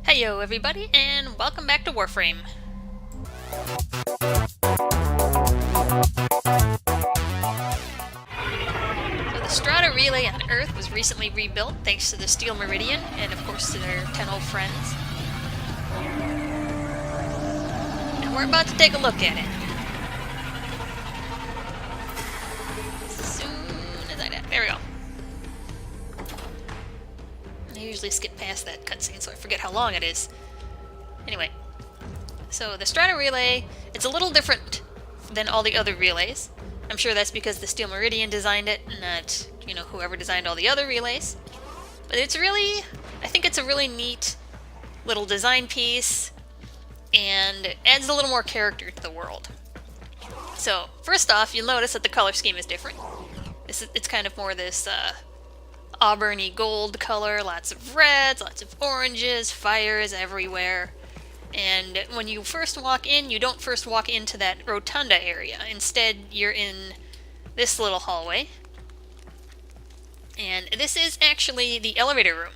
Heyo everybody, and welcome back to Warframe. So the Strata relay on Earth was recently rebuilt thanks to the Steel Meridian, and of course to their 10 old friends. And we're about to take a look at it. As soon as there we go. I usually skip past that cutscene so I forget how long it is. Anyway, so the Strata relay, it's a little different than all the other relays. I'm sure that's because the Steel Meridian designed it, not, whoever designed all the other relays. But it's really, I think it's a really neat little design piece, and adds a little more character to the world. So, first off, you'll notice that the color scheme is different. It's kind of more this auburny gold color, lots of reds, lots of oranges, fires everywhere. And when you first walk in, you don't first walk into that rotunda area. Instead, you're in this little hallway. And this is actually the elevator room.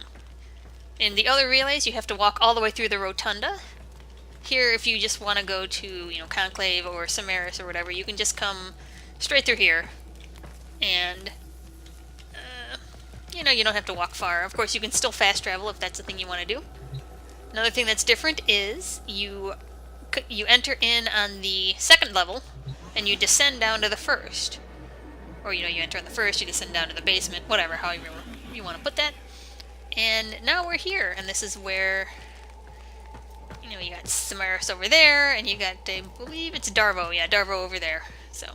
In the other relays, you have to walk all the way through the rotunda. Here, if you just want to go to, Conclave or Samaris or whatever, you can just come straight through here. And, you don't have to walk far. Of course, you can still fast travel if that's the thing you want to do. Another thing that's different is you enter in on the second level, and you descend down to the first. Or, you enter on the first, you descend down to the basement, whatever, however you want to put that. And now we're here, and this is where, you got Samaris over there, and you got, I believe it's Darvo, yeah, Darvo over there. So,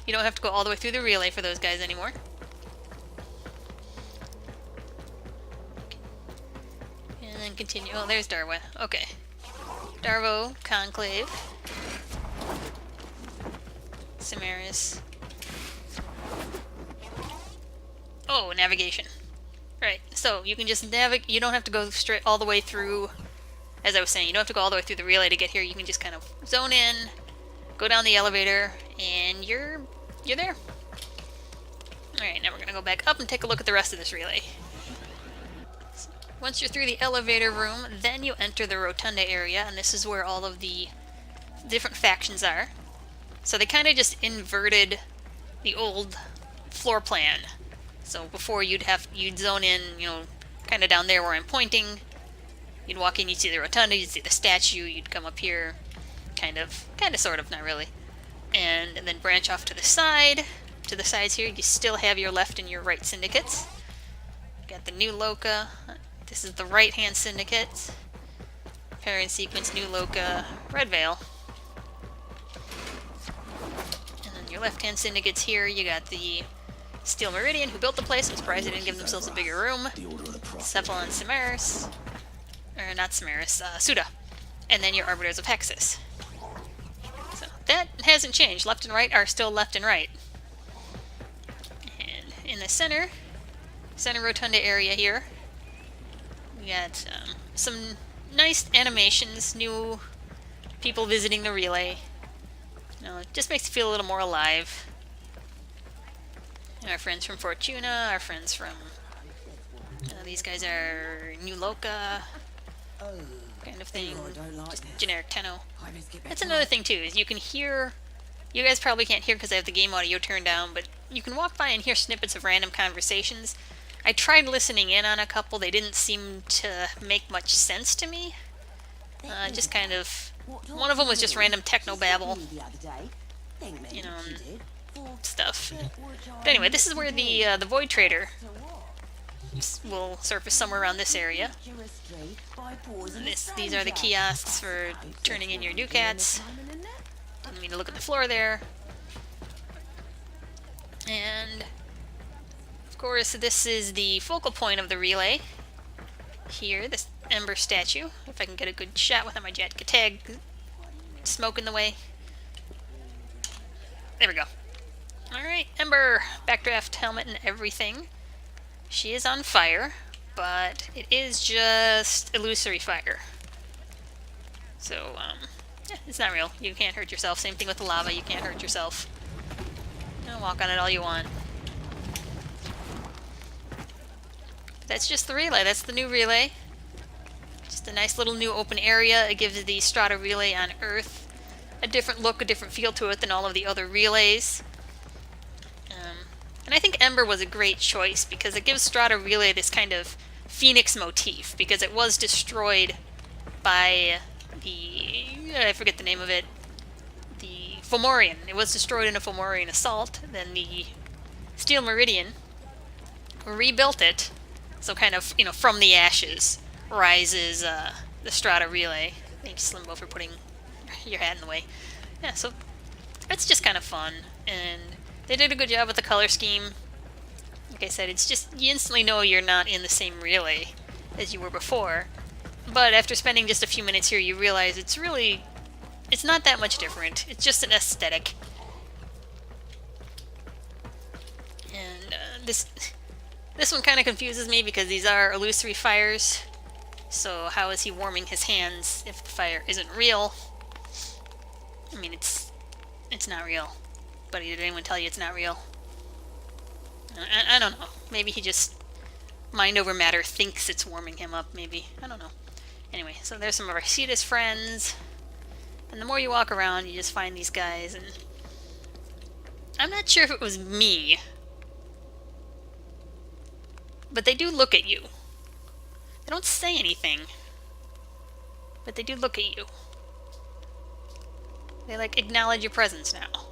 you don't have to go all the way through the relay for those guys anymore. And then continue. Oh, there's Darwa. Okay. Darvo, Conclave, Samaris. Oh, navigation. Right, so you can just navigate. You don't have to go straight all the way through. As I was saying, you don't have to go all the way through the relay to get here. You can just kind of zone in, go down the elevator, and you're there. Alright, now we're going to go back up and take a look at the rest of this relay. Once you're through the elevator room, then you enter the rotunda area, and this is where all of the different factions are. So they kind of just inverted the old floor plan. So before you'd zone in, kind of down there where I'm pointing. You'd walk in, you'd see the rotunda, you'd see the statue, you'd come up here, kind of, sort of, not really. And then branch off to the sides here. You still have your left and your right syndicates. Got the new Loca. This is the right-hand syndicate. Pairing sequence, new Loca, Red Veil. And then your left-hand syndicates here, you got the Steel Meridian, who built the place. I'm surprised they didn't give themselves a bigger room. Cephalon Samaris. Or not Samaris, Suda. And then your Arbiters of Hexus. So that hasn't changed. Left and right are still left and right. And in the center rotunda area here, we got some nice animations, new people visiting the relay. It just makes you feel a little more alive. And our friends from Fortuna, our friends from... these guys are New Loca, kind of thing, just generic Tenno. That's another thing too, is you can hear... You guys probably can't hear because I have the game audio turned down, but you can walk by and hear snippets of random conversations. I tried listening in on a couple, they didn't seem to make much sense to me. Just kind of... One of them was just random techno-babble. Stuff. But anyway, this is where the Void Trader will surface somewhere around this area. These are the kiosks for turning in your ducats. Didn't mean to look at the floor there. And of course, this is the focal point of the relay. Here, this Ember statue. If I can get a good shot with my jet tag smoke in the way. There we go. Alright, Ember. Backdraft helmet and everything. She is on fire, but it is just illusory fire. So, yeah, it's not real. You can't hurt yourself. Same thing with the lava. You can't hurt yourself. Walk on it all you want. That's just the relay. That's the new relay. Just a nice little new open area. It gives the Strata relay on Earth a different look, a different feel to it than all of the other relays. And I think Ember was a great choice because it gives Strata relay this kind of phoenix motif, because it was destroyed by the... I forget the name of it. The Fomorian. It was destroyed in a Fomorian assault. Then the Steel Meridian rebuilt it. So kind of, from the ashes rises the Strata relay. Thanks, Slimbo, for putting your hat in the way. Yeah, so it's just kind of fun, and they did a good job with the color scheme. Like I said, it's just, you instantly know you're not in the same relay as you were before, but after spending just a few minutes here, you realize it's not that much different. It's just an aesthetic. And this one kind of confuses me because these are illusory fires, so how is he warming his hands if the fire isn't real? I mean, it's not real. But did anyone tell you it's not real? I don't know. Maybe he just, mind over matter, thinks it's warming him up, maybe. I don't know. Anyway, so there's some of our Cetus friends. And the more you walk around, you just find these guys, and I'm not sure if it was me, but they do look at you. They don't say anything, but they do look at you. They, acknowledge your presence now.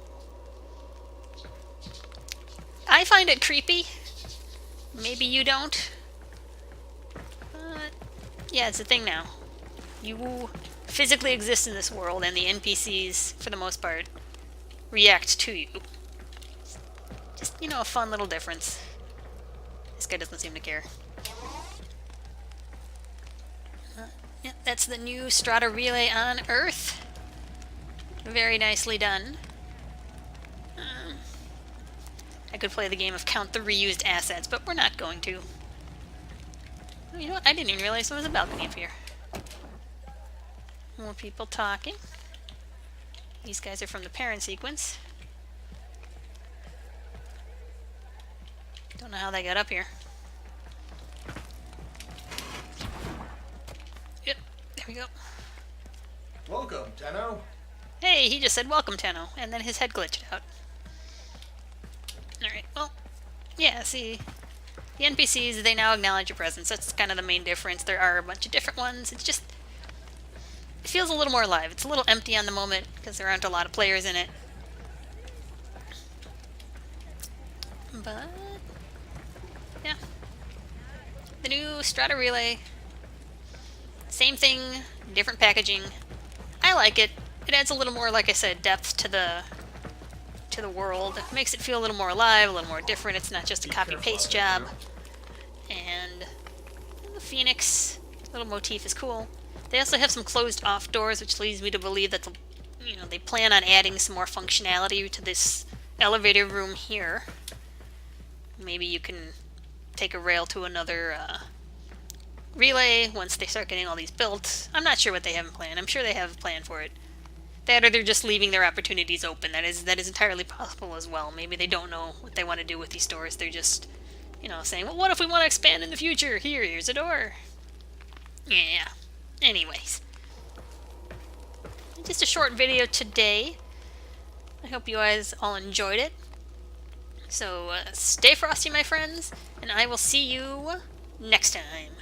I find it creepy. Maybe you don't. But, yeah, it's a thing now. You physically exist in this world, and the NPCs, for the most part, react to you. Just, a fun little difference. This guy doesn't seem to care. Yeah, that's the new Strata relay on Earth. Very nicely done. I could play the game of count the reused assets, but we're not going to. You know what? I didn't even realize there was a balcony up here. More people talking. These guys are from the parent sequence. Don't know how they got up here. Yep, there we go. Welcome, Tenno. Hey, he just said welcome, Tenno, and then his head glitched out. Alright, well, yeah, see, the NPCs, they now acknowledge your presence. That's kind of the main difference. There are a bunch of different ones. It's just, it feels a little more alive. It's a little empty on the moment because there aren't a lot of players in it. But, yeah. The new Strata relay. Same thing, different packaging. I like it. It adds a little more, like I said, depth to the world. It makes it feel a little more alive, a little more different. It's not just a copy-paste job. And the Phoenix little motif is cool. They also have some closed-off doors, which leads me to believe that they plan on adding some more functionality to this elevator room here. Maybe you can take a rail to another relay once they start getting all these built. I'm not sure what they have in plan. I'm sure they have a plan for it. That or they're just leaving their opportunities open. That is entirely possible as well. Maybe they don't know what they want to do with these doors. They're just, saying, well, what if we want to expand in the future? Here's a door. Yeah. Anyways. Just a short video today. I hope you guys all enjoyed it. So, stay frosty, my friends, and I will see you next time.